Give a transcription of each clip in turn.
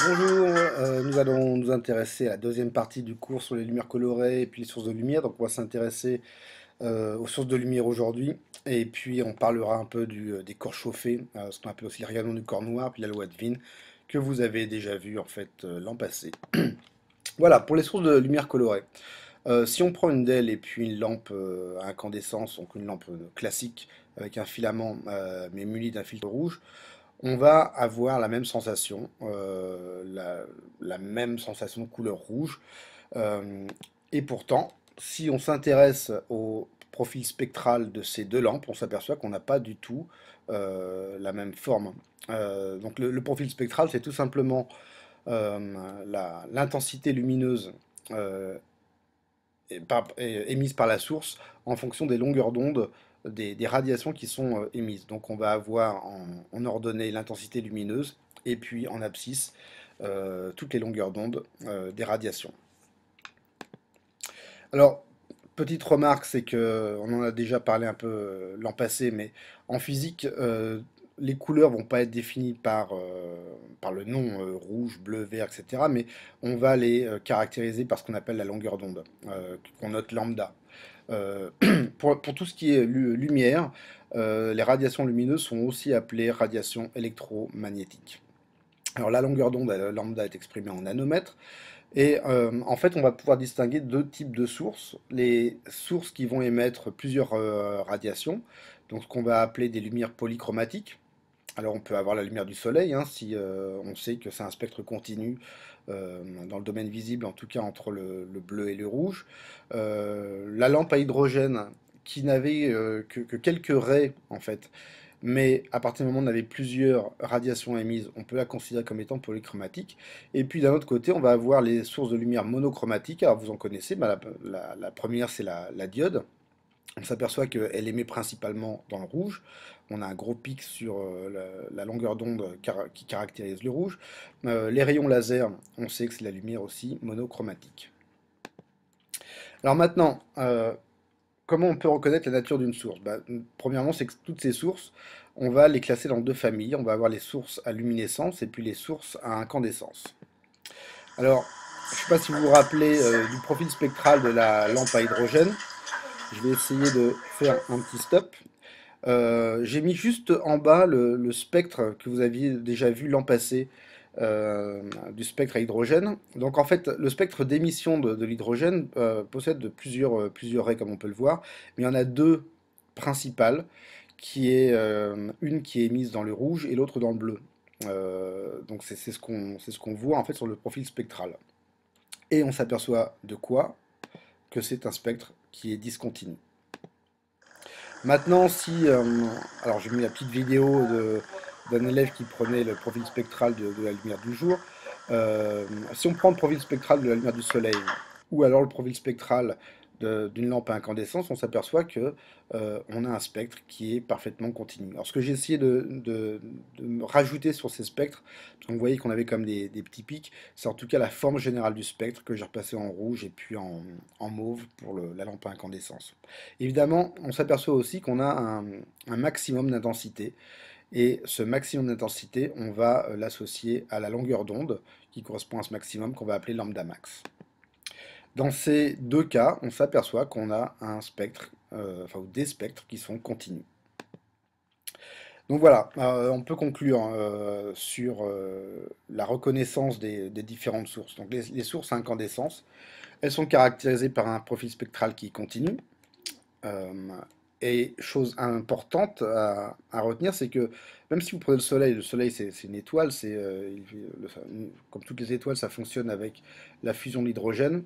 Bonjour, nous allons nous intéresser à la deuxième partie du cours sur les lumières colorées et puis les sources de lumière. Donc on va s'intéresser aux sources de lumière aujourd'hui et puis on parlera un peu des corps chauffés, ce qu'on appelle aussi le rayonnement du corps noir, puis la loi de Wien, que vous avez déjà vu en fait l'an passé. Voilà, pour les sources de lumière colorée. Si on prend une DEL et puis une lampe à incandescence, donc une lampe classique avec un filament mais muni d'un filtre rouge, on va avoir la même sensation, la même sensation de couleur rouge. Euh, et pourtant, si on s'intéresse au profil spectral de ces deux lampes, on s'aperçoit qu'on n'a pas du tout la même forme. Donc le profil spectral, c'est tout simplement l'intensité lumineuse euh, émise par la source en fonction des longueurs d'onde des radiations qui sont émises. Donc on va avoir en ordonnée l'intensité lumineuse et puis en abscisse toutes les longueurs d'onde des radiations. Alors, petite remarque, c'est que on en a déjà parlé un peu l'an passé, mais en physique, les couleurs vont pas être définies par le nom rouge, bleu, vert, etc. Mais on va les caractériser par ce qu'on appelle la longueur d'onde, qu'on note lambda. Euh, pour tout ce qui est lumière, les radiations lumineuses sont aussi appelées radiations électromagnétiques. Alors la longueur d'onde lambda est exprimée en nanomètres. Et en fait, on va pouvoir distinguer deux types de sources. Les sources qui vont émettre plusieurs radiations, donc ce qu'on va appeler des lumières polychromatiques. Alors on peut avoir la lumière du soleil, hein, si on sait que c'est un spectre continu dans le domaine visible, en tout cas entre le bleu et le rouge. La lampe à hydrogène qui n'avait que quelques raies en fait, mais à partir du moment où on avait plusieurs radiations émises, on peut la considérer comme étant polychromatique. Et puis d'un autre côté, on va avoir les sources de lumière monochromatiques. Alors vous en connaissez, bah, la première c'est la diode. On s'aperçoit qu'elle émet principalement dans le rouge. On a un gros pic sur la longueur d'onde qui caractérise le rouge. Les rayons laser, on sait que c'est la lumière aussi monochromatique. Alors maintenant, comment on peut reconnaître la nature d'une source? Bah, premièrement, c'est que toutes ces sources, on va les classer dans deux familles. On va avoir les sources à luminescence et puis les sources à incandescence. Alors, je ne sais pas si vous vous rappelez du profil spectral de la lampe à hydrogène. Je vais essayer de faire un petit stop. J'ai mis juste en bas le spectre que vous aviez déjà vu l'an passé du spectre à hydrogène. Donc en fait, le spectre d'émission de l'hydrogène possède plusieurs raies, comme on peut le voir, mais il y en a deux principales, qui est une qui est émise dans le rouge et l'autre dans le bleu. Donc c'est ce qu'on voit en fait sur le profil spectral. Et on s'aperçoit de quoi? Que c'est un spectre qui est discontinu. Maintenant, si. Alors, j'ai mis la petite vidéo d'un élève qui prenait le profil spectral de la lumière du jour. Si on prend le profil spectral de la lumière du soleil, ou alors le profil spectral d'une lampe à incandescence, on s'aperçoit que on a un spectre qui est parfaitement continu. Alors, ce que j'ai essayé de me rajouter sur ces spectres, parce qu'on voyait qu'on avait comme des petits pics, c'est en tout cas la forme générale du spectre que j'ai repassé en rouge et puis en mauve pour la lampe à incandescence. Évidemment, on s'aperçoit aussi qu'on a un maximum d'intensité. Et ce maximum d'intensité, on va l'associer à la longueur d'onde qui correspond à ce maximum qu'on va appeler lambda max. Dans ces deux cas, on s'aperçoit qu'on a un spectre, enfin ou des spectres qui sont continus. Donc voilà, on peut conclure sur la reconnaissance des différentes sources. Donc les sources à incandescence, elles sont caractérisées par un profil spectral qui est continu. Euh, et chose importante à retenir, c'est que même si vous prenez le soleil c'est une étoile, comme toutes les étoiles, ça fonctionne avec la fusion de l'hydrogène,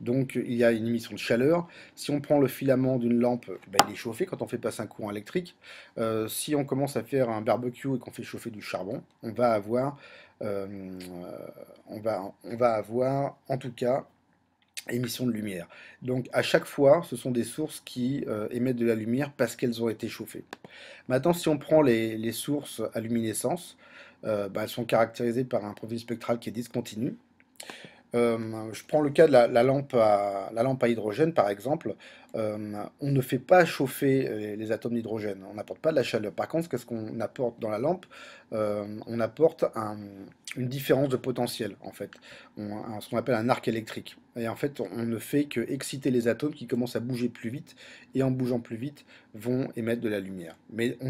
donc il y a une émission de chaleur. Si on prend le filament d'une lampe, ben, il est chauffé quand on fait passer un courant électrique. Si on commence à faire un barbecue et qu'on fait chauffer du charbon, euh, on va avoir en tout cas émission de lumière. Donc à chaque fois, ce sont des sources qui émettent de la lumière parce qu'elles ont été chauffées. Maintenant, si on prend les sources à luminescence, bah, elles sont caractérisées par un profil spectral qui est discontinu. Je prends le cas de la lampe à hydrogène, par exemple. On ne fait pas chauffer les atomes d'hydrogène. On n'apporte pas de la chaleur. Par contre, qu'est-ce qu'on apporte dans la lampe? On apporte une différence de potentiel, en fait. Ce qu'on appelle un arc électrique. Et en fait, on ne fait que exciter les atomes qui commencent à bouger plus vite. Et en bougeant plus vite, vont émettre de la lumière. Mais euh,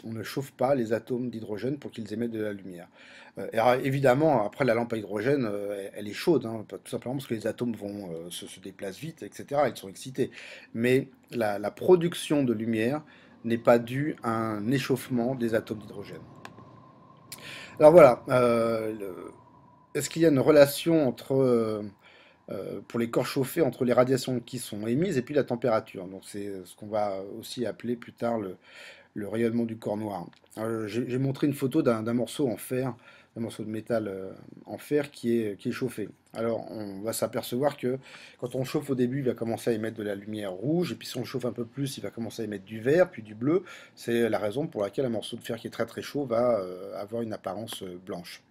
on ne chauffe pas les atomes d'hydrogène pour qu'ils émettent de la lumière. Et alors, évidemment, après la lampe à hydrogène, elle est chaude, hein, tout simplement parce que les atomes se déplacent vite, etc. Ils sont excités. Mais la production de lumière n'est pas due à un échauffement des atomes d'hydrogène. Alors voilà, est-ce qu'il y a une relation pour les corps chauffés entre les radiations qui sont émises et puis la température? Donc c'est ce qu'on va aussi appeler plus tard le rayonnement du corps noir. J'ai montré une photo d'un morceau en fer, un morceau de métal en fer qui est chauffé. Alors on va s'apercevoir que quand on chauffe au début, il va commencer à émettre de la lumière rouge, et puis si on chauffe un peu plus, il va commencer à émettre du vert, puis du bleu. C'est la raison pour laquelle un morceau de fer qui est très très chaud va avoir une apparence blanche.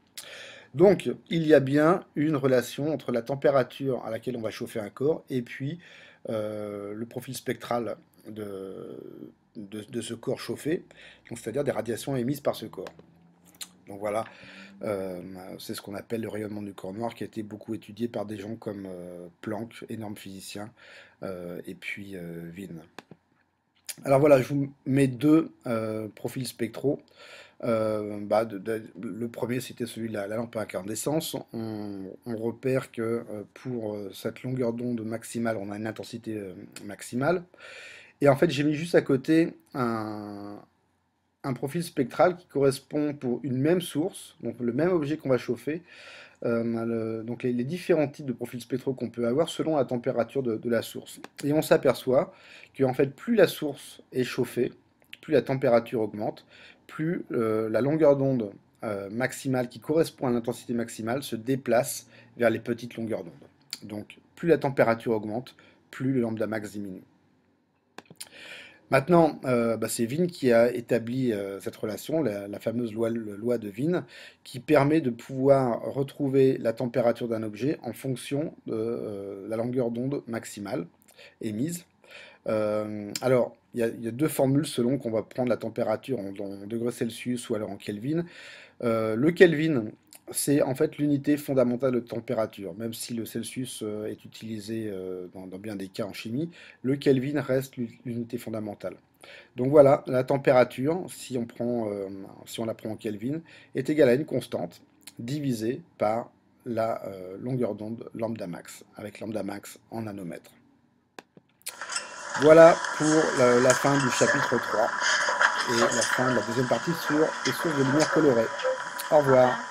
Donc, il y a bien une relation entre la température à laquelle on va chauffer un corps et puis le profil spectral de ce corps chauffé, donc c'est-à-dire des radiations émises par ce corps. Donc voilà, euh, c'est ce qu'on appelle le rayonnement du corps noir qui a été beaucoup étudié par des gens comme Planck, énorme physicien, et puis Wien. Alors voilà, je vous mets deux profils spectraux. Le premier, c'était celui de la lampe à incandescence. On repère que pour cette longueur d'onde maximale, on a une intensité maximale. Et en fait, j'ai mis juste à côté un profil spectral qui correspond pour une même source, donc le même objet qu'on va chauffer, donc les différents types de profils spectraux qu'on peut avoir selon la température de la source. Et on s'aperçoit que en fait, plus la source est chauffée, plus la température augmente, plus la longueur d'onde maximale qui correspond à l'intensité maximale se déplace vers les petites longueurs d'onde. Donc plus la température augmente, plus le lambda max diminue. Maintenant, c'est Wien qui a établi cette relation, la fameuse loi de Wien, qui permet de pouvoir retrouver la température d'un objet en fonction de la longueur d'onde maximale émise. Alors, il y a deux formules selon qu'on va prendre la température en degrés Celsius ou alors en Kelvin. Le Kelvin, c'est en fait l'unité fondamentale de température, même si le Celsius est utilisé dans bien des cas en chimie, le Kelvin reste l'unité fondamentale. Donc voilà, la température, si on la prend en Kelvin, est égale à une constante divisée par la longueur d'onde lambda max, avec lambda max en nanomètres. Voilà pour la fin du chapitre 3 et la fin de la deuxième partie sur les sources de lumière colorée. Au revoir.